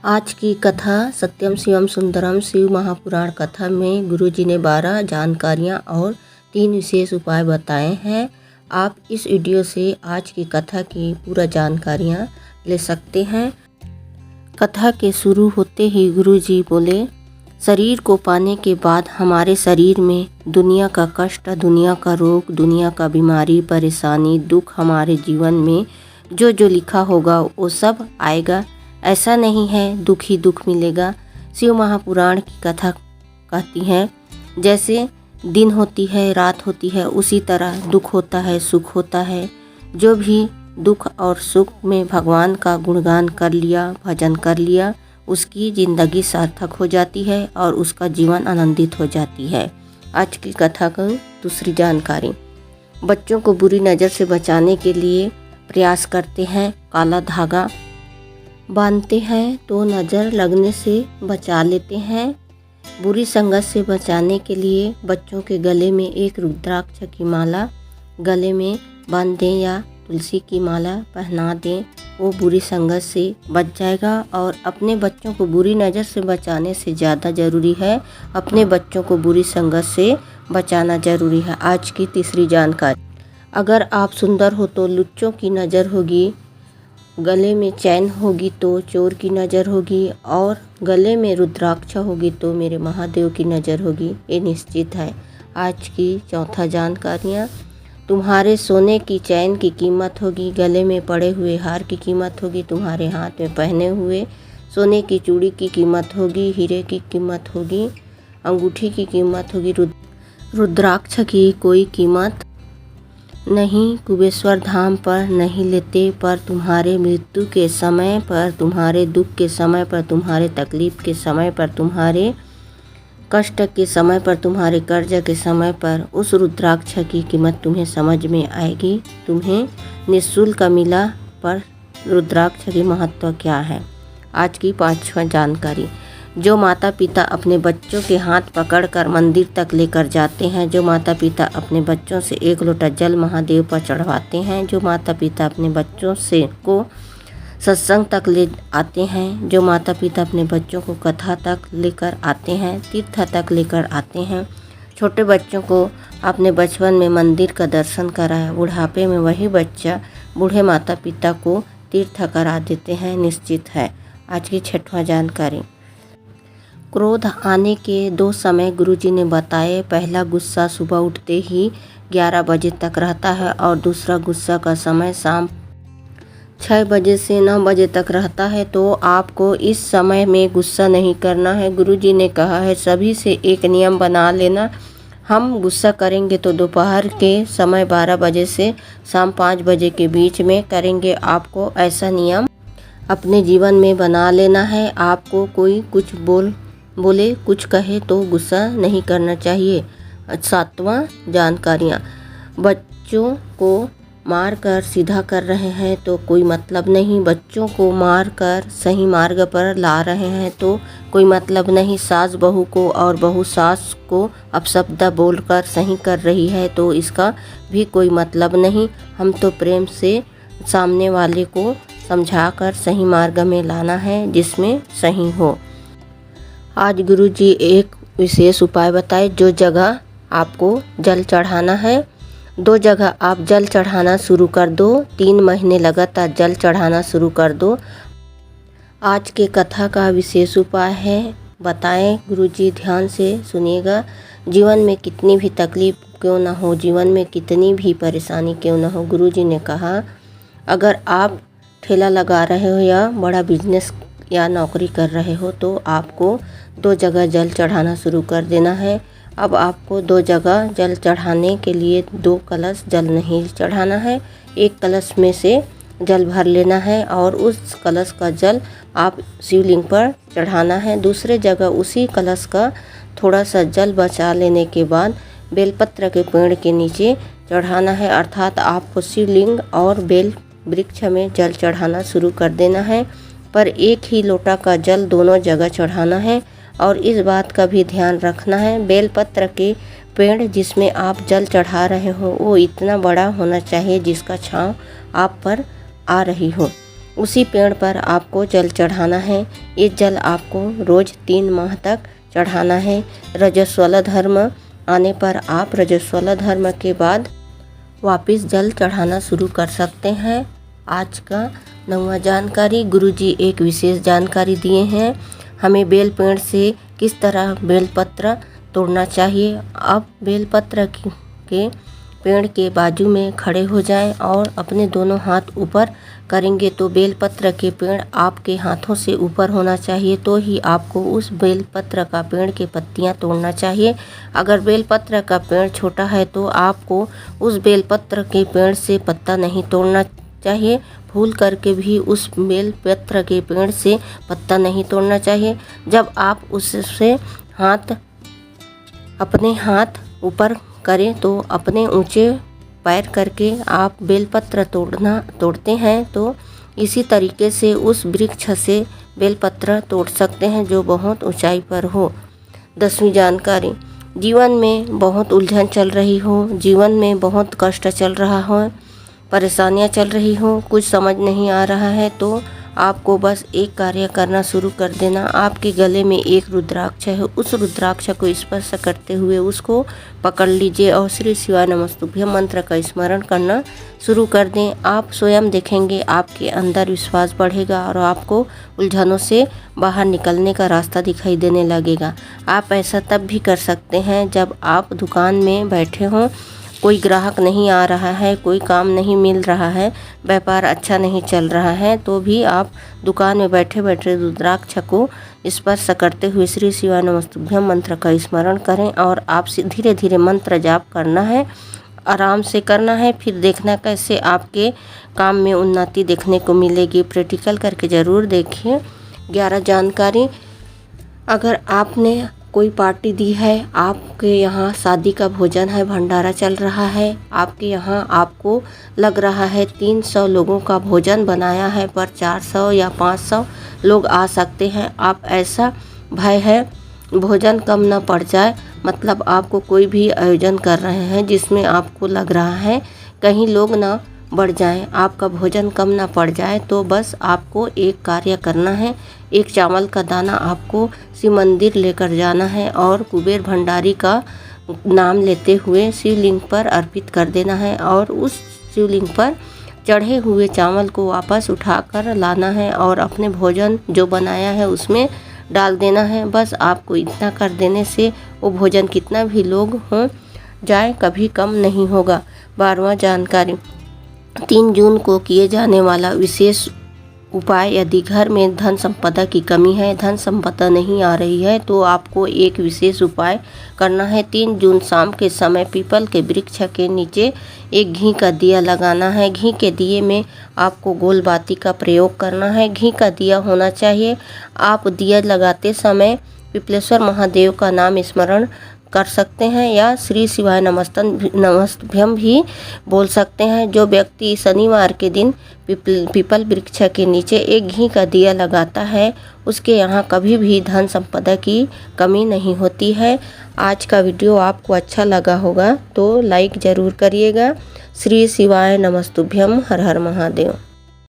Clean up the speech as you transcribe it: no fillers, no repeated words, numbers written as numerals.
आज की कथा सत्यम शिवम सुंदरम शिव महापुराण कथा में गुरुजी ने 12 जानकारियाँ और 3 विशेष उपाय बताए हैं। आप इस वीडियो से आज की कथा की पूरा जानकारियाँ ले सकते हैं। कथा के शुरू होते ही गुरुजी बोले, शरीर को पाने के बाद हमारे शरीर में दुनिया का कष्ट, दुनिया का रोग, दुनिया का बीमारी, परेशानी, दुख हमारे जीवन में जो जो लिखा होगा वो सब आएगा। ऐसा नहीं है दुख ही दुख मिलेगा। शिव महापुराण की कथा कहती है जैसे दिन होती है, रात होती है, उसी तरह दुख होता है, सुख होता है। जो भी दुख और सुख में भगवान का गुणगान कर लिया, भजन कर लिया, उसकी ज़िंदगी सार्थक हो जाती है और उसका जीवन आनंदित हो जाती है। आज की कथा का दूसरी जानकारी, बच्चों को बुरी नज़र से बचाने के लिए प्रयास करते हैं। काला धागा बांधते हैं तो नज़र लगने से बचा लेते हैं। बुरी संगत से बचाने के लिए बच्चों के गले में एक रुद्राक्ष की माला गले में बांध दें या तुलसी की माला पहना दें, वो बुरी संगत से बच जाएगा। और अपने बच्चों को बुरी नज़र से बचाने से ज़्यादा ज़रूरी है अपने बच्चों को बुरी संगत से बचाना ज़रूरी है। आज की तीसरी जानकारी, अगर आप सुंदर हो तो लुच्चों की नज़र होगी, गले में चैन होगी तो चोर की नज़र होगी, और गले में रुद्राक्ष होगी तो मेरे महादेव की नज़र होगी, ये निश्चित है। आज की चौथा जानकारियाँ, तुम्हारे सोने की चैन की कीमत होगी, गले में पड़े हुए हार की कीमत होगी, तुम्हारे हाथ में पहने हुए सोने की चूड़ी की कीमत होगी, हीरे की कीमत होगी, अंगूठी की कीमत होगी, रुद्राक्ष की कोई कीमत नहीं। कुबेश्वर धाम पर नहीं लेते, पर तुम्हारे मृत्यु के समय पर, तुम्हारे दुख के समय पर, तुम्हारे तकलीफ़ के समय पर, तुम्हारे कष्ट के समय पर, तुम्हारे कर्ज के समय पर उस रुद्राक्ष की कीमत तुम्हें समझ में आएगी। तुम्हें निःशुल्क मिला, पर रुद्राक्ष की महत्व क्या है। आज की पांचवा जानकारी, जो माता पिता अपने बच्चों के हाथ पकड़कर मंदिर तक लेकर जाते हैं, जो माता पिता अपने बच्चों से एक लोटा जल महादेव पर चढ़वाते हैं, जो माता पिता अपने बच्चों से को सत्संग तक ले आते हैं, जो माता पिता अपने बच्चों को कथा तक लेकर आते हैं, तीर्थ तक लेकर आते हैं, छोटे बच्चों को अपने बचपन में मंदिर का दर्शन कराया, बुढ़ापे में वही बच्चा बूढ़े माता पिता को तीर्थ करा देते हैं, निश्चित है। आज की छठवां जानकारी, क्रोध आने के 2 समय गुरुजी ने बताए। पहला गुस्सा सुबह उठते ही 11 बजे तक रहता है और दूसरा गुस्सा का समय शाम 6 बजे से 9 बजे तक रहता है। तो आपको इस समय में गुस्सा नहीं करना है। गुरुजी ने कहा है सभी से एक नियम बना लेना, हम गुस्सा करेंगे तो दोपहर के समय 12 बजे से शाम 5 बजे के बीच में करेंगे। आपको ऐसा नियम अपने जीवन में बना लेना है। आपको कोई कुछ बोले कुछ कहे तो गुस्सा नहीं करना चाहिए। 7वां जानकारियाँ, बच्चों को मार कर सीधा कर रहे हैं तो कोई मतलब नहीं, बच्चों को मार कर सही मार्ग पर ला रहे हैं तो कोई मतलब नहीं। सास बहू को और बहू सास को अपशब्द बोलकर सही कर रही है तो इसका भी कोई मतलब नहीं। हम तो प्रेम से सामने वाले को समझाकर सही मार्ग में लाना है जिसमें सही हो। आज गुरुजी एक विशेष उपाय बताए। जो जगह आपको जल चढ़ाना है, 2 जगह आप जल चढ़ाना शुरू कर दो। 3 महीने लगातार जल चढ़ाना शुरू कर दो। आज के कथा का विशेष उपाय है बताएं गुरुजी, ध्यान से सुनिएगा। जीवन में कितनी भी तकलीफ क्यों ना हो, जीवन में कितनी भी परेशानी क्यों ना हो, गुरुजी ने कहा अगर आप ठेला लगा रहे हो या बड़ा बिजनेस या नौकरी कर रहे हो तो आपको 2 जगह जल चढ़ाना शुरू कर देना है। अब आपको 2 जगह जल चढ़ाने के लिए 2 कलश जल नहीं चढ़ाना है। एक कलश में से जल भर लेना है और उस कलश का जल आप शिवलिंग पर चढ़ाना है। दूसरे जगह उसी कलश का थोड़ा सा जल बचा लेने के बाद बेलपत्र के पेड़ के नीचे चढ़ाना है। अर्थात आपको शिवलिंग और बेल वृक्ष में जल चढ़ाना शुरू कर देना है, पर एक ही लोटा का जल दोनों जगह चढ़ाना है। और इस बात का भी ध्यान रखना है, बेलपत्र के पेड़ जिसमें आप जल चढ़ा रहे हो वो इतना बड़ा होना चाहिए जिसका छांव आप पर आ रही हो। उसी पेड़ पर आपको जल चढ़ाना है। ये जल आपको रोज़ 3 माह तक चढ़ाना है। रजस्वला धर्म आने पर आप रजस्वला धर्म के बाद वापस जल चढ़ाना शुरू कर सकते हैं। आज का 9वां जानकारी, गुरुजी एक विशेष जानकारी दिए हैं। हमें बेल पेड़ से किस तरह बेलपत्र तोड़ना चाहिए। अब बेलपत्र के पेड़ के बाजू में खड़े हो जाएं और अपने दोनों हाथ ऊपर करेंगे तो बेलपत्र के पेड़ आपके हाथों से ऊपर होना चाहिए, तो ही आपको उस बेलपत्र का पेड़ के पत्तियां तोड़ना चाहिए। अगर बेलपत्र का पेड़ छोटा है तो आपको उस बेलपत्र के पेड़ से पत्ता नहीं तोड़ना चाहिए। भूल करके भी उस बेलपत्र के पेड़ से पत्ता नहीं तोड़ना चाहिए। जब आप उससे अपने हाथ ऊपर करें तो अपने ऊंचे पैर करके आप बेलपत्र तोड़ते हैं तो इसी तरीके से उस वृक्ष से बेलपत्र तोड़ सकते हैं जो बहुत ऊंचाई पर हो। 10वीं जानकारी, जीवन में बहुत उलझन चल रही हो, जीवन में बहुत कष्ट चल रहा हो, परेशानियां चल रही हो, कुछ समझ नहीं आ रहा है तो आपको बस एक कार्य करना शुरू कर देना। आपके गले में एक रुद्राक्ष है, उस रुद्राक्ष को स्पर्श करते हुए उसको पकड़ लीजिए और श्री शिवाय नमस्तुभ्यम मंत्र का स्मरण करना शुरू कर दें। आप स्वयं देखेंगे आपके अंदर विश्वास बढ़ेगा और आपको उलझनों से बाहर निकलने का रास्ता दिखाई देने लगेगा। आप ऐसा तब भी कर सकते हैं जब आप दुकान में बैठे हों, कोई ग्राहक नहीं आ रहा है, कोई काम नहीं मिल रहा है, व्यापार अच्छा नहीं चल रहा है, तो भी आप दुकान में बैठे बैठे रुद्राक्ष को स्पर्श करते हुए श्री शिवाय नमस्तुभ्यम मंत्र का स्मरण करें और आपसे धीरे धीरे मंत्र जाप करना है, आराम से करना है। फिर देखना कैसे आपके काम में उन्नति देखने को मिलेगी। प्रैक्टिकल करके ज़रूर देखिए। 11 जानकारी, अगर आपने कोई पार्टी दी है, आपके यहाँ शादी का भोजन है, भंडारा चल रहा है, आपके यहाँ आपको लग रहा है 300 लोगों का भोजन बनाया है पर 400 या 500 लोग आ सकते हैं, आप ऐसा भय है भोजन कम न पड़ जाए, मतलब आपको कोई भी आयोजन कर रहे हैं जिसमें आपको लग रहा है कहीं लोग ना बढ़ जाएं, आपका भोजन कम ना पड़ जाए, तो बस आपको एक कार्य करना है। एक चावल का दाना आपको शिव मंदिर लेकर जाना है और कुबेर भंडारी का नाम लेते हुए शिवलिंग पर अर्पित कर देना है और उस शिवलिंग पर चढ़े हुए चावल को वापस उठाकर लाना है और अपने भोजन जो बनाया है उसमें डाल देना है। बस आपको इतना कर देने से वो भोजन कितना भी लोग हो जाए कभी कम नहीं होगा। 12वां जानकारी, 3 जून को किए जाने वाला विशेष उपाय, यदि घर में धन संपदा की कमी है, धन संपदा नहीं आ रही है, तो आपको एक विशेष उपाय करना है। 3 जून शाम के समय पीपल के वृक्ष के नीचे एक घी का दिया लगाना है। घी के दिए में आपको गोल बाती का प्रयोग करना है। घी का दिया होना चाहिए। आप दिया लगाते समय पिपलेश्वर महादेव का नाम स्मरण कर सकते हैं या श्री शिवाय नमस्तुभ्यम भी बोल सकते हैं। जो व्यक्ति शनिवार के दिन पीपल वृक्ष के नीचे एक घी का दिया लगाता है उसके यहाँ कभी भी धन संपदा की कमी नहीं होती है। आज का वीडियो आपको अच्छा लगा होगा तो लाइक ज़रूर करिएगा। श्री शिवाय नमस्तुभ्यम। हर हर महादेव।